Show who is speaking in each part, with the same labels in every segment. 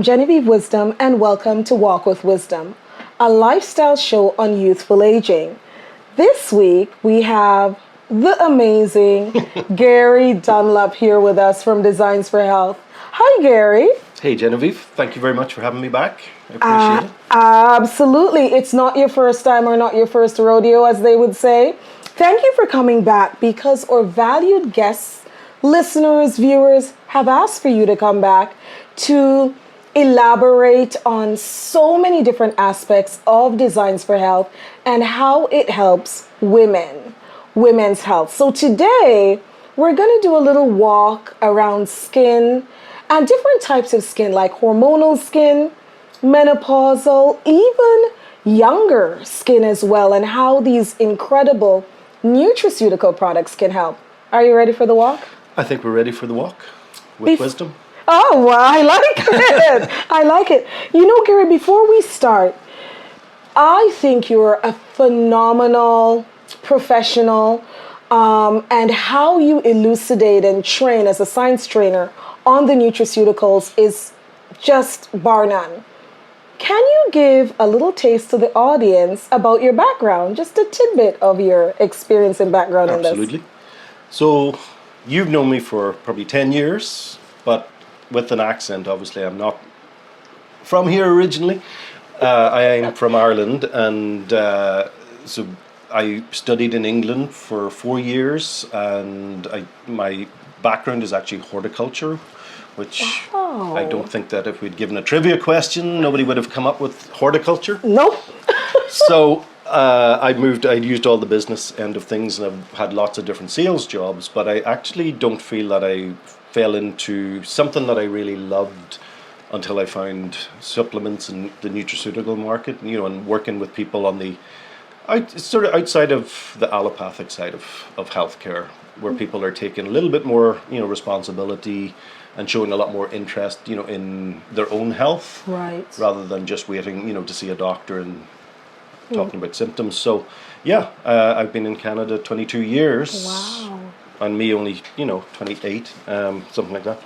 Speaker 1: I'm Genevieve Wisdom, and welcome to Walk with Wisdom, a lifestyle show on youthful aging. This week, we have the amazing Gary Dunlop here with us from Designs for Health. Hi, Gary.
Speaker 2: Hey, Genevieve. Thank you very much for having me back. I appreciate it.
Speaker 1: Absolutely. It's not your first time or not your first rodeo, as they would say. Thank you for coming back because our valued guests, listeners, viewers have asked for you to come back to elaborate on so many different aspects of Designs for Health and how it helps women's health. So today, we're going to do a little walk around skin and different types of skin, like hormonal skin, menopausal, even younger skin as well, and how these incredible nutraceutical products can help. Are you ready for the walk?
Speaker 2: I think we're ready for the walk with wisdom.
Speaker 1: Oh, well, I like it. I like it. You know, Gary, before we start, I think you're a phenomenal professional, and how you elucidate and train as a science trainer on the nutraceuticals is just bar none. Can you give a little taste to the audience about your background, just a tidbit of your experience and background in this?
Speaker 2: Absolutely. So you've known me for probably 10 years, but with an accent. Obviously, I'm not from here originally. I am from Ireland, and so I studied in England for 4 years, and my background is actually horticulture, which I don't think that if we'd given a trivia question, nobody would have come up with horticulture.
Speaker 1: Nope.
Speaker 2: So I used all the business end of things, and I've had lots of different sales jobs, but I actually don't feel that I fell into something that I really loved until I found supplements in the nutraceutical market, and working with people on the sort of outside of the allopathic side of healthcare, where people are taking a little bit more, responsibility and showing a lot more interest, in their own health,
Speaker 1: right,
Speaker 2: rather than just waiting, to see a doctor and talking about symptoms. So, yeah, I've been in Canada 22 years.
Speaker 1: Wow.
Speaker 2: And me only, 28, something like that.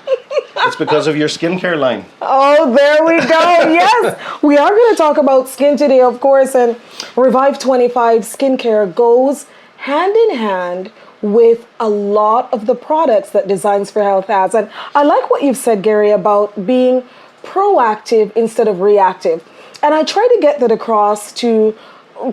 Speaker 2: It's because of your skincare line.
Speaker 1: Oh, there we go. Yes, we are going to talk about skin today, of course, and Revive 25 skincare goes hand in hand with a lot of the products that Designs for Health has. And I like what you've said, Gary, about being proactive instead of reactive. And I try to get that across to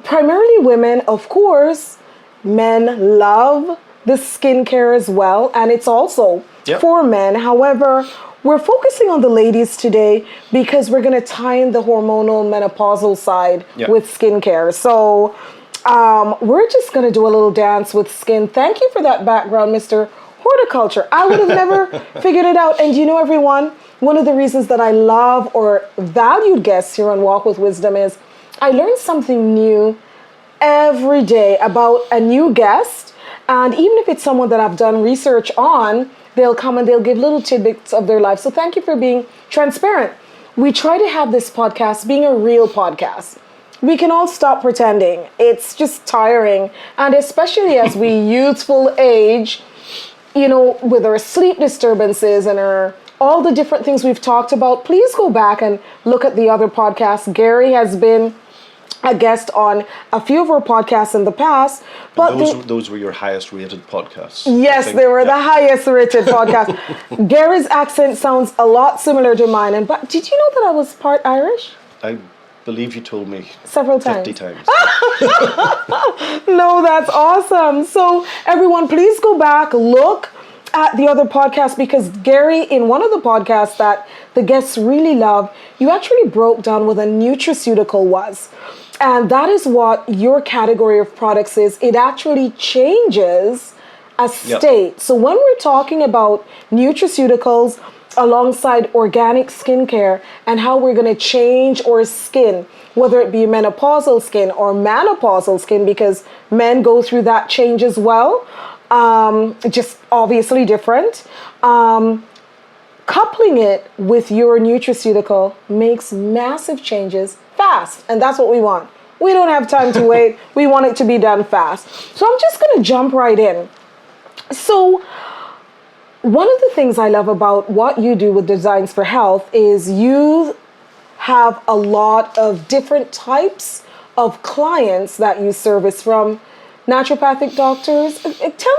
Speaker 1: primarily women. Of course, men love the skincare as well, and it's also for men. However, we're focusing on the ladies today because we're going to tie in the hormonal menopausal side with skincare. So we're just going to do a little dance with skin. Thank you for that background, Mr. Horticulture. I would have never figured it out. And everyone, one of the reasons that I love or valued guests here on Walk with Wisdom is I learn something new every day about a new guest. And even if it's someone that I've done research on, they'll come and they'll give little tidbits of their life. So thank you for being transparent. We try to have this podcast being a real podcast. We can all stop pretending. It's just tiring. And especially as we youthful age, with our sleep disturbances and all the different things we've talked about, please go back and look at the other podcasts. Gary has been a guest on a few of our podcasts in the past, but
Speaker 2: those were your highest rated podcasts.
Speaker 1: Yes, they were the highest rated podcasts. Gary's accent sounds a lot similar to mine. But did you know that I was part Irish?
Speaker 2: I believe you told me
Speaker 1: several times.
Speaker 2: 50 times.
Speaker 1: No, that's awesome. So everyone, please go back, look at the other podcast, because Gary, in one of the podcasts that the guests really love, you actually broke down what a nutraceutical was. And that is what your category of products is. It actually changes a state. So when we're talking about nutraceuticals alongside organic skincare and how we're going to change our skin, whether it be menopausal skin or menopausal skin, because men go through that change as well, just obviously different. Coupling it with your nutraceutical makes massive changes fast, and that's what we want. We don't have time to wait. We want it to be done fast. So I'm just going to jump right in. So One of the things I love about what you do with Designs for Health is you have a lot of different types of clients that you service, from naturopathic doctors. Tell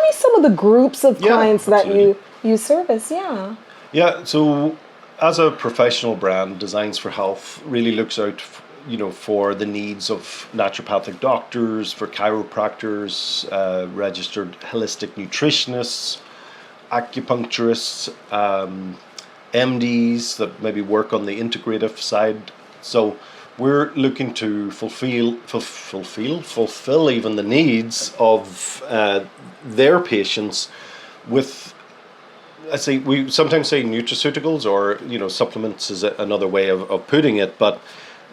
Speaker 1: me some of the groups of
Speaker 2: Yeah,
Speaker 1: clients that
Speaker 2: absolutely.
Speaker 1: you service. Yeah.
Speaker 2: Yeah, so as a professional brand, Designs for Health really looks out, for the needs of naturopathic doctors, for chiropractors, registered holistic nutritionists, acupuncturists, MDs that maybe work on the integrative side. So we're looking to fulfill even the needs of their patients with, I say, we sometimes say nutraceuticals, or supplements is another way of putting it, but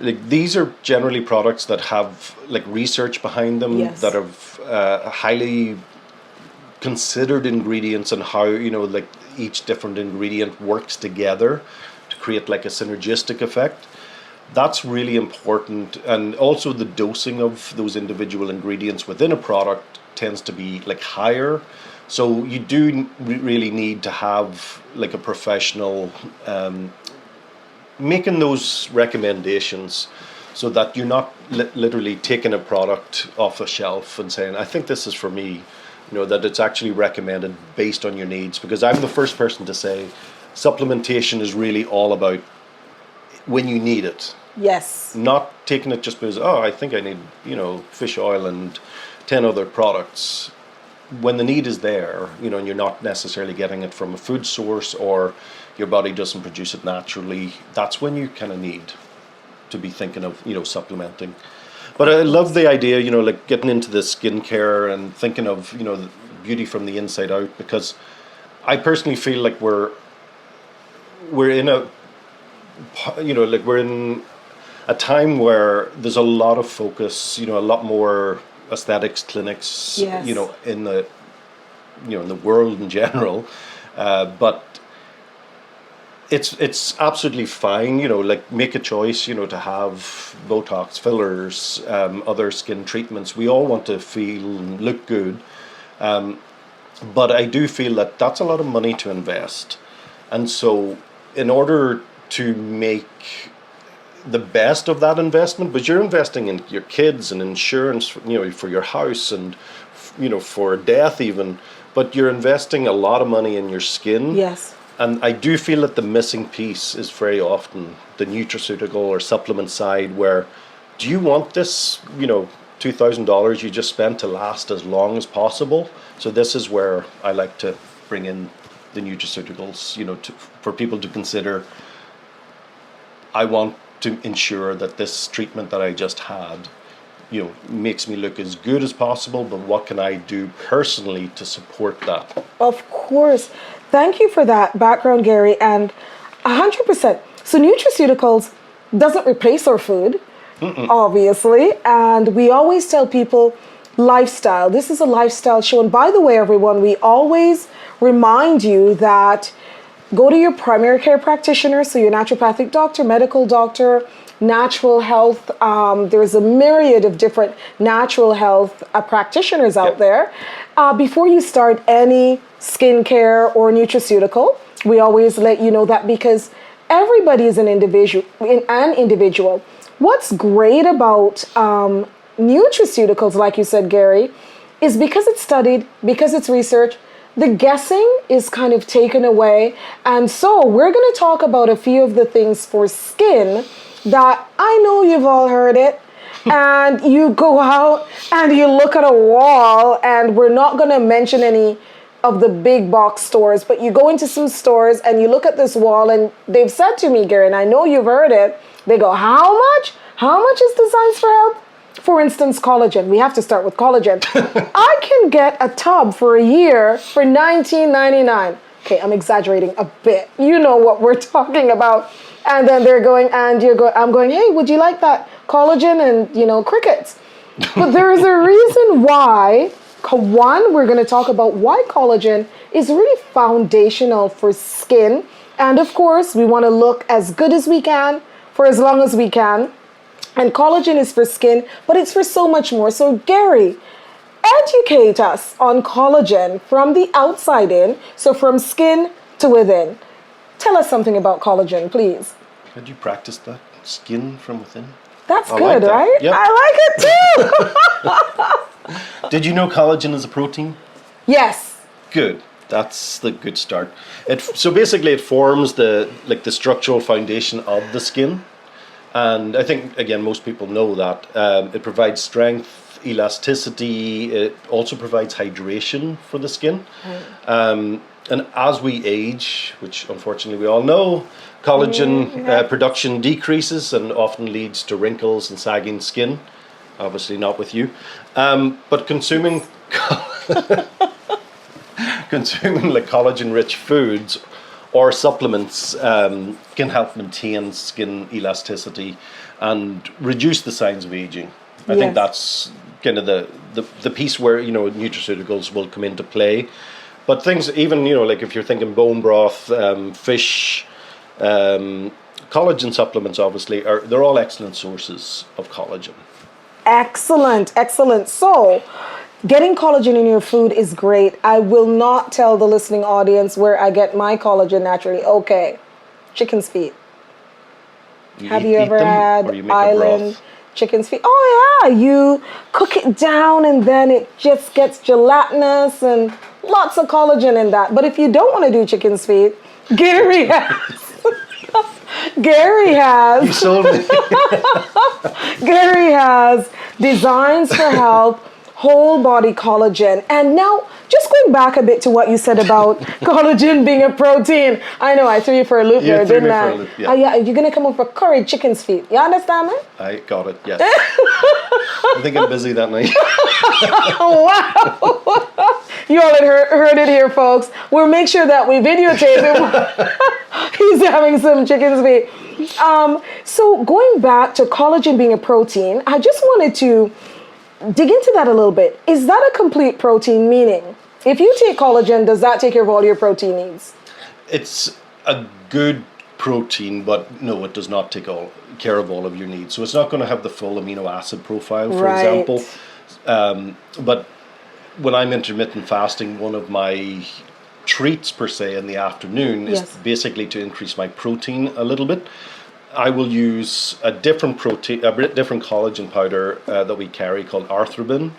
Speaker 2: like these are generally products that have like research behind them,
Speaker 1: Yes.
Speaker 2: that have highly considered ingredients, and how like each different ingredient works together to create like a synergistic effect. That's really important, and also the dosing of those individual ingredients within a product tends to be like higher. So you do really need to have like a professional making those recommendations, so that you're not literally taking a product off a shelf and saying, I think this is for me. That it's actually recommended based on your needs, because I'm the first person to say supplementation is really all about when you need it,
Speaker 1: Yes.
Speaker 2: not taking it just because, oh, I think I need fish oil and 10 other products. When the need is there, and you're not necessarily getting it from a food source, or your body doesn't produce it naturally, that's when you kind of need to be thinking of supplementing. But I love the idea, like getting into the skincare and thinking of the beauty from the inside out, because I personally feel like we're in a like we're in a time where there's a lot of focus, a lot more aesthetics clinics,
Speaker 1: Yes.
Speaker 2: in the in the world in general, but it's absolutely fine, like make a choice, to have Botox, fillers, other skin treatments. We all want to feel and look good, but I do feel that that's a lot of money to invest, and so in order to make the best of that investment, but you're investing in your kids and insurance, for your house, and for death even, but you're investing a lot of money in your skin.
Speaker 1: Yes.
Speaker 2: And I do feel that the missing piece is very often the nutraceutical or supplement side, where do you want this, $2,000 you just spent to last as long as possible? So this is where I like to bring in the nutraceuticals, for people to consider. I want to ensure that this treatment that I just had, makes me look as good as possible, but what can I do personally to support that?
Speaker 1: Of course. Thank you for that background, Gary. And 100%. So nutraceuticals doesn't replace our food, obviously. And we always tell people lifestyle. This is a lifestyle show. And by the way, everyone, we always remind you that go to your primary care practitioner, so your naturopathic doctor, medical doctor, natural health. There's a myriad of different natural health practitioners out there. Before you start any skincare or nutraceutical, we always let you know that, because everybody is an individual. What's great about nutraceuticals, like you said, Gary, is because it's studied, because it's researched, the guessing is kind of taken away. And so we're going to talk about a few of the things for skin that I know you've all heard it. And you go out and you look at a wall, and we're not going to mention any of the big box stores, but you go into some stores and you look at this wall, and they've said to me, Gary, and I know you've heard it, they go, how much? How much is Designs for Health? For instance, collagen. We have to start with collagen. I can get a tub for a year for $19.99. Okay, I'm exaggerating a bit. You know what we're talking about. And then they're going, and I'm going, hey, would you like that collagen and, crickets? But there is a reason why. One, we're going to talk about why collagen is really foundational for skin. And of course, we want to look as good as we can for as long as we can. And collagen is for skin, but it's for so much more. So Gary, Educate us on collagen from the outside in, so from skin to within. Tell us something about collagen, please.
Speaker 2: Had you practiced that? Skin from within?
Speaker 1: That's
Speaker 2: I
Speaker 1: good,
Speaker 2: like that.
Speaker 1: right?
Speaker 2: Yep.
Speaker 1: I like it too.
Speaker 2: Did you know collagen is a protein?
Speaker 1: Yes.
Speaker 2: Good. That's the good start. So basically it forms the structural foundation of the skin. And I think, again, most people know that. It provides strength, elasticity. It also provides hydration for the skin. And as we age, which unfortunately we all know, collagen production decreases and often leads to wrinkles and sagging skin. Obviously not with you. But consuming like collagen-rich foods or supplements can help maintain skin elasticity and reduce the signs of aging. I think that's kind of the piece where, nutraceuticals will come into play. But things, even, like if you're thinking bone broth, fish, collagen supplements, obviously, they're all excellent sources of collagen.
Speaker 1: Excellent, excellent. So, getting collagen in your food is great. I will not tell the listening audience where I get my collagen naturally. Okay, chicken's feet. Have you ever had island chicken's feet? Oh yeah, you cook it down and then it just gets gelatinous and lots of collagen in that. But if you don't want to do chicken's feet, Gary has
Speaker 2: You sold me.
Speaker 1: Gary has Designs for Health whole body collagen. And now, just going back a bit to what you said about collagen being a protein. I know I threw you for a loop there, didn't I? Yeah, you're going to come up with curried chicken's feet. You understand me?
Speaker 2: I got it, yes. I think I'm busy that night.
Speaker 1: Wow. You all had heard it here, folks. We'll make sure that we videotape it. He's having some chicken's feet. So going back to collagen being a protein, I just wanted to dig into that a little bit. Is that a complete protein? Meaning, if you take collagen, does that take care of all your protein needs?
Speaker 2: It's a good protein, but no, it does not take care of all of your needs. So it's not going to have the full amino acid profile, for example. But when I'm intermittent fasting, one of my treats per se in the afternoon is basically to increase my protein a little bit. I will use a different collagen powder that we carry called arthrobin,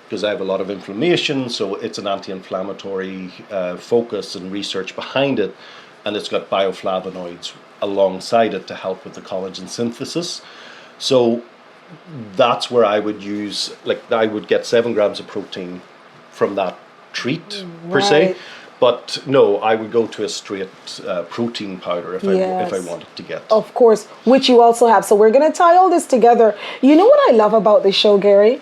Speaker 2: because I have a lot of inflammation, so it's an anti-inflammatory focus and research behind it, and it's got bioflavonoids alongside it to help with the collagen synthesis. So that's where I would use, I would get 7 grams of protein from that treat per se. But no, I would go to a straight protein powder if I wanted to get.
Speaker 1: Of course, which you also have. So we're going to tie all this together. You know what I love about this show, Gary?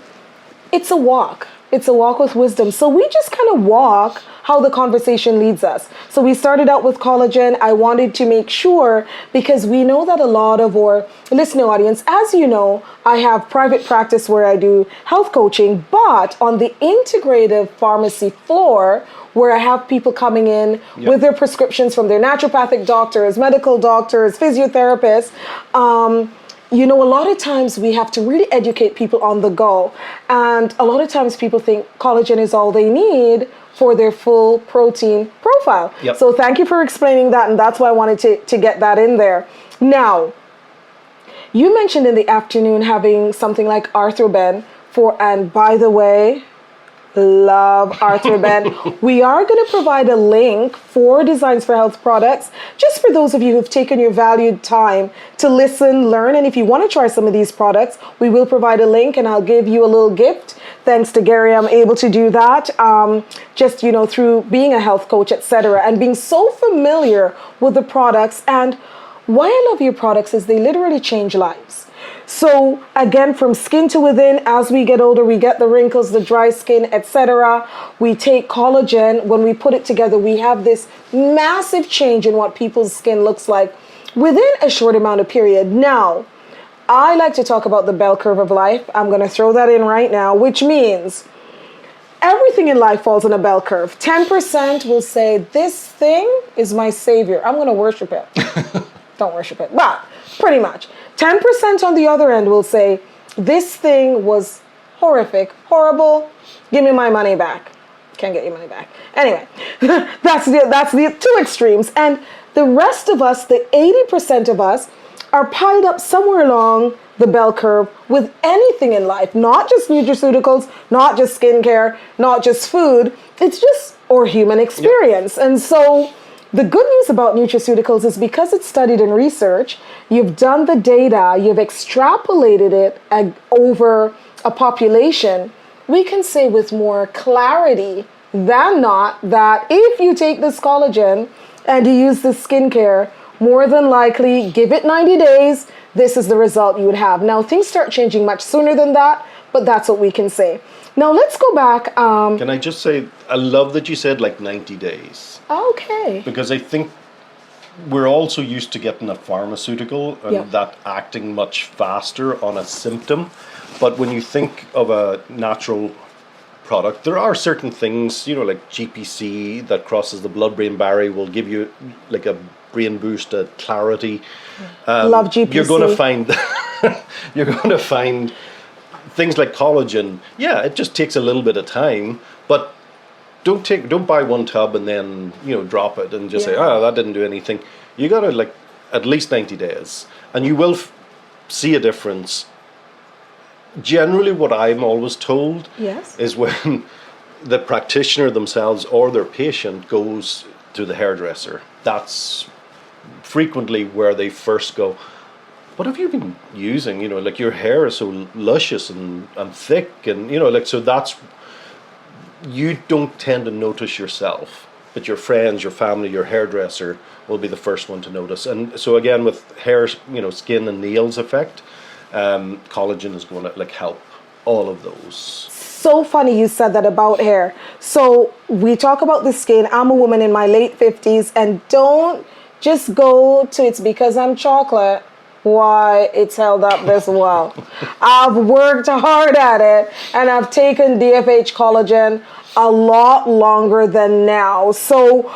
Speaker 1: It's a walk. It's a walk with wisdom. So we just kind of walk how the conversation leads us. So we started out with collagen. I wanted to make sure, because we know that a lot of our listening audience, as you know, I have private practice where I do health coaching, but on the integrative pharmacy floor, where I have people coming in with their prescriptions from their naturopathic doctors, medical doctors, physiotherapists. A lot of times we have to really educate people on the go. And a lot of times people think collagen is all they need for their full protein profile. So thank you for explaining that. And that's why I wanted to get that in there. Now, you mentioned in the afternoon having something like arthrobin and by the way, love arthrobin. We are going to provide a link for Designs for Health products, just for those of you who've taken your valued time to listen, learn, and if you want to try some of these products, we will provide a link and I'll give you a little gift. Thanks to Gary, I'm able to do that just, through being a health coach, etc., and being so familiar with the products. And why I love your products is they literally change lives. So again, from skin to within, as we get older, we get the wrinkles, the dry skin, etc. We take collagen. When we put it together, we have this massive change in what people's skin looks like within a short amount of period. Now, I like to talk about the bell curve of life. I'm going to throw that in right now, which means everything in life falls in a bell curve. 10% will say, this thing is my savior. I'm going to worship it. Don't worship it, but pretty much. 10% on the other end will say, this thing was horrific, horrible. Give me my money back. Can't get your money back. Anyway, that's the two extremes. And the rest of us, the 80% of us, are piled up somewhere along the bell curve with anything in life, not just nutraceuticals, not just skincare, not just food. It's just or human experience. Yep. And so the good news about nutraceuticals is because it's studied in research, you've done the data, you've extrapolated it over a population, we can say with more clarity than not that if you take this collagen and you use this skincare, more than likely, give it 90 days, this is the result you would have. Now, things start changing much sooner than that, but that's what we can say. Now, let's go back.
Speaker 2: Can I just say, I love that you said like 90 days.
Speaker 1: Okay.
Speaker 2: Because I think we're also used to getting a pharmaceutical and that acting much faster on a symptom. But when you think of a natural product, there are certain things, like GPC that crosses the blood-brain barrier will give you like a brain boost, a clarity.
Speaker 1: Love GPC.
Speaker 2: You're going to find things like collagen. Yeah, it just takes a little bit of time, but don't buy one tub and then drop it and just say, that didn't do anything. You got to like at least 90 days, and you will see a difference. Generally, what I'm always told is when the practitioner themselves or their patient goes to the hairdresser, that's frequently where they first go, what have you been using? Like your hair is so luscious and thick, and so that's, you don't tend to notice yourself, but your friends, your family, your hairdresser will be the first one to notice. And so again, with hair, skin and nails effect, collagen is going to help all of those.
Speaker 1: So funny you said that about hair. So we talk about the skin. I'm a woman in my late 50s, and don't just go to it's because I'm chocolate why it's held up this well. I've worked hard at it, and I've taken DFH collagen a lot longer than now. So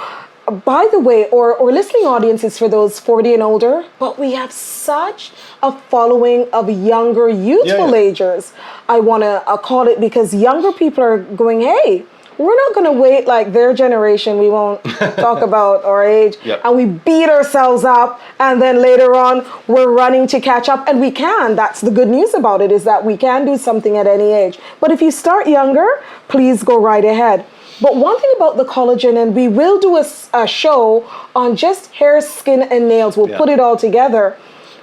Speaker 1: by the way, or listening audiences for those 40 and older, but we have such a following of younger, youthful agers. I want to call it, because younger people are going, hey, we're not going to wait like their generation. We won't talk about our age. And we beat ourselves up. And then later on, we're running to catch up. And we can. That's the good news about it, is that we can do something at any age. But if you start younger, please go right ahead. But one thing about the collagen, and we will do a show on just hair, skin, and nails. We'll put it all together.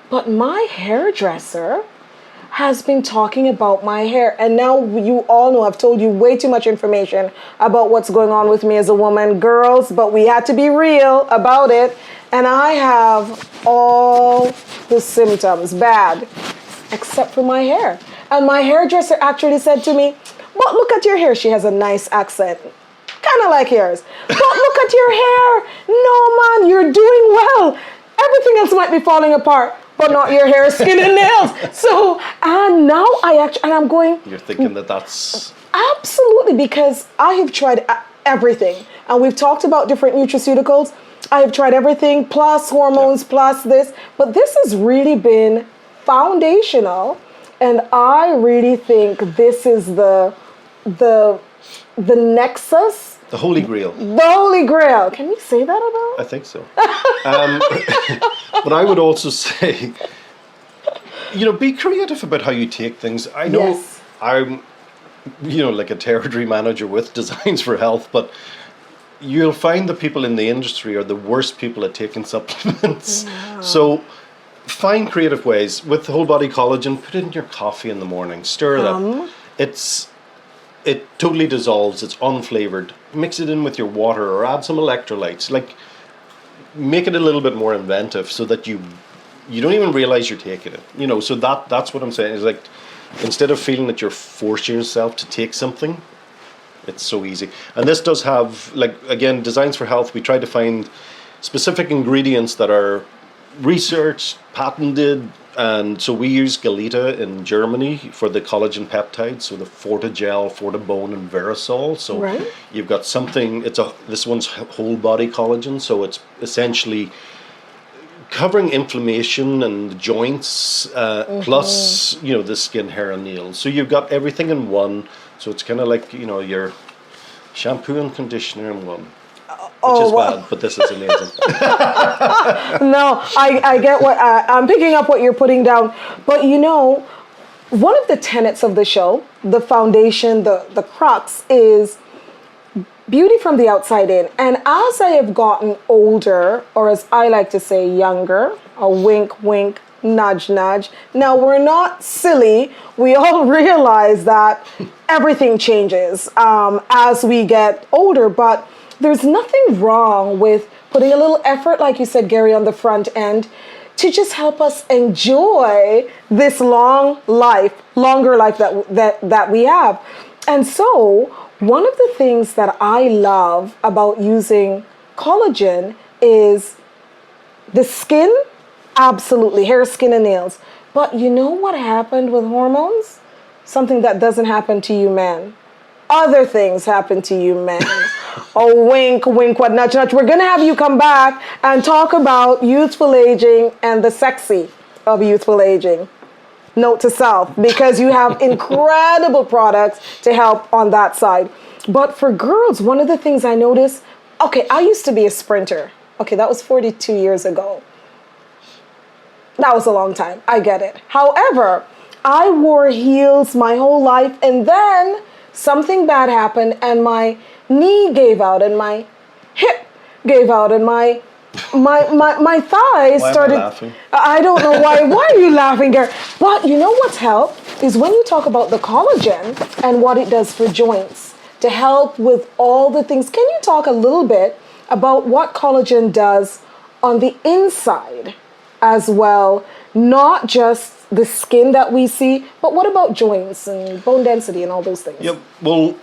Speaker 1: But my hairdresser has been talking about my hair. And now you all know I've told you way too much information about what's going on with me as a woman. Girls, but we had to be real about it. And I have all the symptoms, bad, except for my hair. And my hairdresser actually said to me, but look at your hair. She has a nice accent, kind of like yours. But look at your hair. No, man, you're doing well. Everything else might be falling apart, but not your hair, skin, and nails. So, and now I'm going.
Speaker 2: You're thinking that's...
Speaker 1: Absolutely, because I have tried everything. And we've talked about different nutraceuticals. I have tried everything, plus hormones, plus this. But this has really been foundational. And I really think this is the nexus.
Speaker 2: The Holy Grail.
Speaker 1: The Holy Grail. Can we say that about?
Speaker 2: I think so. But I would also say, be creative about how you take things. I know I'm, like a territory manager with Designs for Health, but you'll find the people in the industry are the worst people at taking supplements. Yeah. So find creative ways. With the whole body collagen, put it in your coffee in the morning. Stir it up. It totally dissolves. It's unflavored. Mix it in with your water or add some electrolytes. Make it a little bit more inventive so that you don't even realize you're taking it. So that's what I'm saying. Is instead of feeling that you're forcing yourself to take something, it's so easy. And this does have, again, Designs for Health. We try to find specific ingredients that are researched, patented, and so we use Galita in Germany for the collagen peptides, so the Fortigel, Fortibone, and Verisol. So you've got something. This one's whole body collagen, so it's essentially covering inflammation and the joints, plus, the skin, hair, and nails. So you've got everything in one. So it's kind of like, your shampoo and conditioner in one. Which is bad, but this is amazing.
Speaker 1: No, I get what, I'm picking up what you're putting down. But one of the tenets of the show, the foundation, the crux is beauty from the outside in. And as I have gotten older, or as I like to say, younger, a wink, wink, nudge, nudge. Now, we're not silly. We all realize that everything changes as we get older, but there's nothing wrong with putting a little effort, like you said, Gary, on the front end to just help us enjoy this longer life that we have. And so one of the things that I love about using collagen is the skin, absolutely, hair, skin, and nails. But you know what happened with hormones? Something that doesn't happen to you men. Other things happen to you men. Oh, wink, wink, what, nudge, nudge. We're going to have you come back and talk about youthful aging and the sexy of youthful aging. Note to self, because you have incredible products to help on that side. But for girls, one of the things I noticed, okay, I used to be a sprinter. Okay, that was 42 years ago. That was a long time. I get it. However, I wore heels my whole life, and then something bad happened and my knee gave out and my hip gave out and my thighs started.
Speaker 2: Am I laughing?
Speaker 1: I don't know why. Why are you laughing, Gary? But you know what's helped is when you talk about the collagen and what it does for joints to help with all the things. Can you talk a little bit about what collagen does on the inside as well? Not just the skin that we see, but what about joints and bone density and all those things?
Speaker 2: Yeah, well,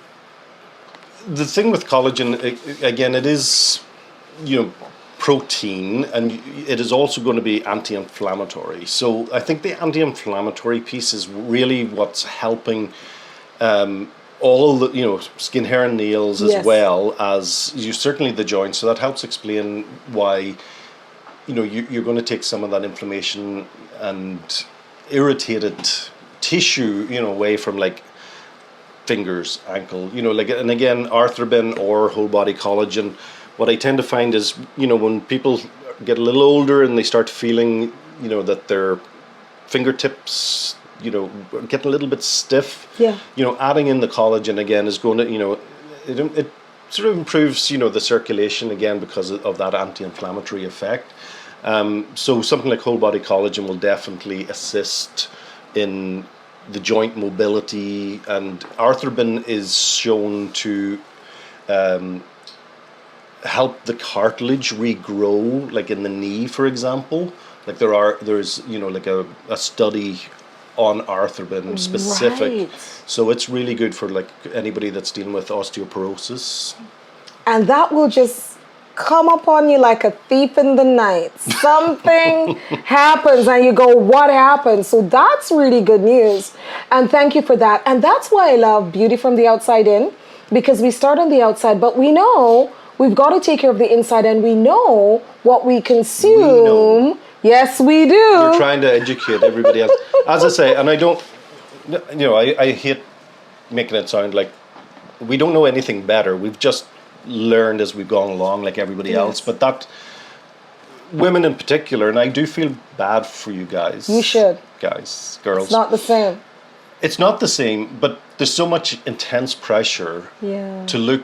Speaker 2: the thing with collagen, again, it is, protein, and it is also going to be anti-inflammatory. So I think the anti-inflammatory piece is really what's helping all the, skin, hair, and nails, as well as certainly the joints. So that helps explain why, you're going to take some of that inflammation and irritated tissue, away from like fingers, ankle, and again, arthrobin or whole body collagen. What I tend to find is, when people get a little older and they start feeling, that their fingertips, get a little bit stiff, adding in the collagen again is going to, it sort of improves, the circulation again because of that anti-inflammatory effect. So something like whole body collagen will definitely assist in the joint mobility, and arthrobin is shown to help the cartilage regrow, like in the knee, for example. Like there's like a study on arthrobin specific.
Speaker 1: Right.
Speaker 2: So it's really good for like anybody that's dealing with osteoporosis.
Speaker 1: And that will just come upon you like a thief in the night. Something happens and you go, what happened? So that's really good news. And thank you for that. And that's why I love Beauty from the Outside In, because we start on the outside, but we know we've got to take care of the inside, and we know what we consume.
Speaker 2: We know.
Speaker 1: Yes, we do.
Speaker 2: We're trying to educate everybody else. As I say, and I don't, I hate making it sound like we don't know anything better. We've just learned as we've gone along, like everybody else. But that, women in particular, and I do feel bad for you guys.
Speaker 1: You should.
Speaker 2: Guys, girls.
Speaker 1: It's not the same.
Speaker 2: It's not the same, but there's so much intense pressure to look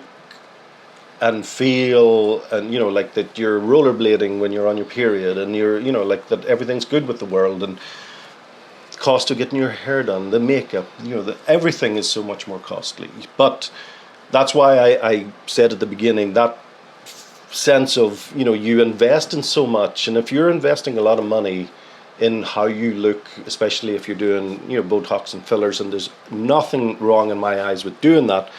Speaker 2: and feel, and like that you're rollerblading when you're on your period, and you're like that everything's good with the world, and the cost of getting your hair done, the makeup, everything is so much more costly. But that's why I said at the beginning, that sense of you invest in so much, and if you're investing a lot of money in how you look, especially if you're doing Botox and fillers, and there's nothing wrong in my eyes with doing that.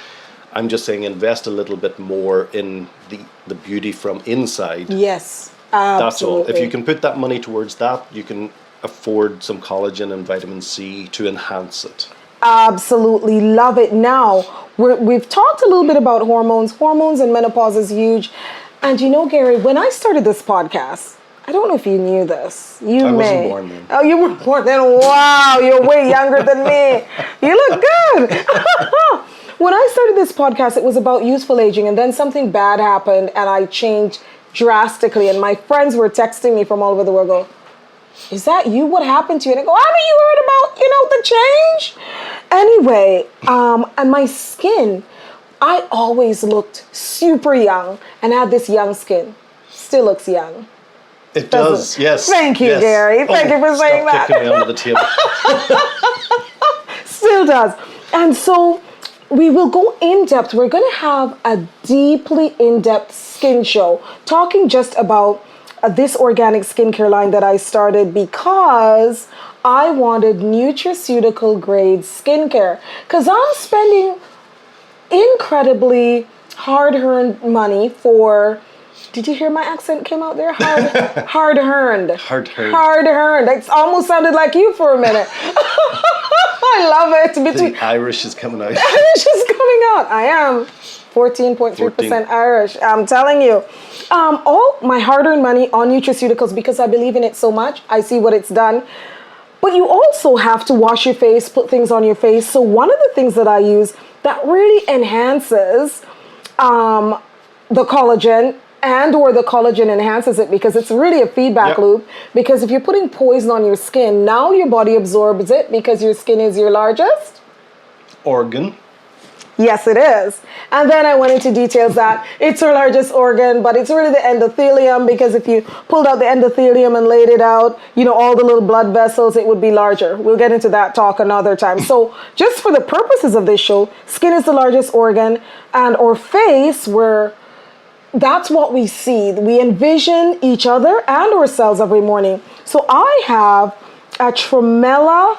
Speaker 2: I'm just saying invest a little bit more in the beauty from inside.
Speaker 1: Yes, absolutely.
Speaker 2: That's all. If you can put that money towards that, you can afford some collagen and vitamin C to enhance it.
Speaker 1: Absolutely love it. Now, we've talked a little bit about hormones. Hormones and menopause is huge. And Gary, when I started this podcast, I don't know if you knew this. You
Speaker 2: I
Speaker 1: may.
Speaker 2: wasn't born then.
Speaker 1: Oh, you were born then. Wow, you're way younger than me. You look good. When I started this podcast, it was about youthful aging, and then something bad happened, and I changed drastically. And my friends were texting me from all over the world, go, "Is that you? What happened to you?" And I go, "Haven't you heard about, the change?" Anyway, and my skin, I always looked super young and had this young skin. Still looks young.
Speaker 2: It does, yes.
Speaker 1: Thank you,
Speaker 2: yes.
Speaker 1: Gary. Thank you for saying that.
Speaker 2: Stop kicking me under the table.
Speaker 1: Still does. And so we will go in depth. We're going to have a deeply in-depth skin show, talking just about this organic skincare line that I started because I wanted nutraceutical grade skincare. Because I'm spending incredibly hard-earned money for... Did you hear my accent came out there? Hard-earned.
Speaker 2: Hard-earned.
Speaker 1: Hard-earned. It almost sounded like you for a minute. I love it.
Speaker 2: The Irish is coming out.
Speaker 1: Irish is coming out. I am 14.3% Irish. I'm telling you. All my hard-earned money on nutraceuticals because I believe in it so much. I see what it's done. But you also have to wash your face, put things on your face. So one of the things that I use that really enhances the collagen or the collagen enhances it because it's really a feedback loop. Because if you're putting poison on your skin, now your body absorbs it because your skin is your largest
Speaker 2: organ.
Speaker 1: Yes, it is. And then I went into details that it's our largest organ, but it's really the endothelium because if you pulled out the endothelium and laid it out, all the little blood vessels, it would be larger. We'll get into that talk another time. So just for the purposes of this show, skin is the largest organ and our face, that's what we see. We envision each other and ourselves every morning. So I have a tremella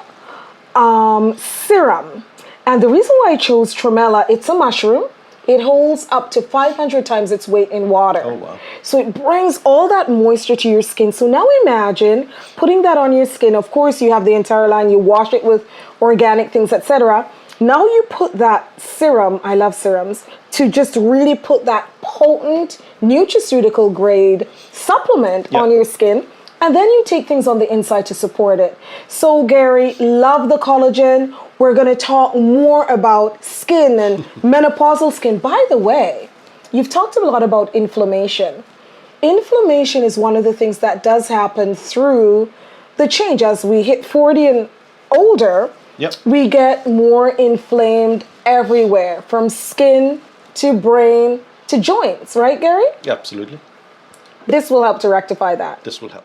Speaker 1: serum. And the reason why I chose tremella, it's a mushroom. It holds up to 500 times its weight in water.
Speaker 2: Oh, wow.
Speaker 1: So it brings all that moisture to your skin. So now imagine putting that on your skin. Of course, you have the entire line. You wash it with organic things, etc. Now you put that serum, I love serums, to just really put that potent nutraceutical grade supplement on your skin. And then you take things on the inside to support it. So Gary, love the collagen. We're going to talk more about skin and menopausal skin. By the way, you've talked a lot about inflammation. Inflammation is one of the things that does happen through the change. As we hit 40 and older, we get more inflamed everywhere, from skin to brain to joints, right, Gary?
Speaker 2: Absolutely.
Speaker 1: This will help to rectify that.
Speaker 2: This will help.